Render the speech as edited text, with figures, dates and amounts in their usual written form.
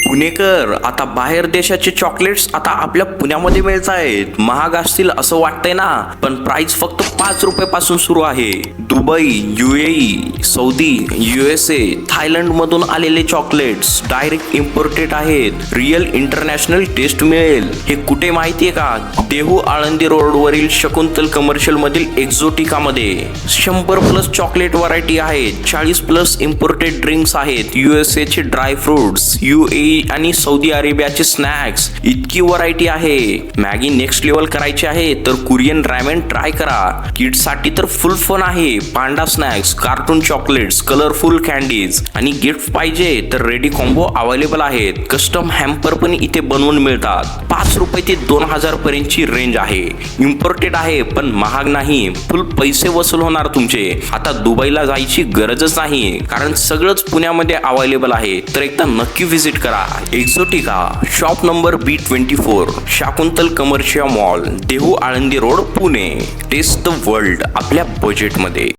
पुणेकर, आता बाहेर देशाचे चॉकलेट्स आता आपल्या पुण्यामध्ये मिळत आहेत. महाग असतील असं वाटतंय ना, पण प्राइस फक्त 5 रुपये पासून सुरू आहे. Dubai, UAE, Saudi, USA, Thailand मधून आलेले चॉकलेट्स डायरेक्ट इम्पोर्टेड आहेत. रिअल इंटरनॅशनल टेस्ट मिळेल. हे कुठे माहितीये का? देहू आळंदी रोड वरील शकुंतल कमर्शियल मधील एक्झोटिका मध्ये 100+ चॉकलेट व्हरायटी आहेत. 40+ इम्पोर्टेड ड्रिंक्स आहेत. USA चे ड्राय फ्रुट्स, UAE आणि सौदी अरेबियाचे स्नॅक्स, इतकी व्हरायटी आहे. मॅगी नेक्स्ट लेवल करायची आहे तर कुरियन रॅमेन ट्राय करा. किड्स साठी तर फुल फन आहे. Panda snacks, cartoon chocolates, colourful candies आणि गिफ्ट पाहिजे तर रेडी कॉम्बो अवेलेबल आहेत. कस्टम हॅम्पर पण इथे बनवून मिळतात. 5 रुपये ते 2000 पर्यंतची रेंज आहे. इम्पोर्टेड आहे पण महाग नाही. फुल पैसे वसूल होणार तुमचे. आता दुबईला जायची गरजच नाही, कारण सगळंच पुण्यामध्ये अवेलेबल आहे. तर एकदा नक्की व्हिजिट करा Exotica, shop number B24, Shakuntal commercial mall, Dehu Alandi road, Pune. Taste the world आपल्या बजेटमध्ये.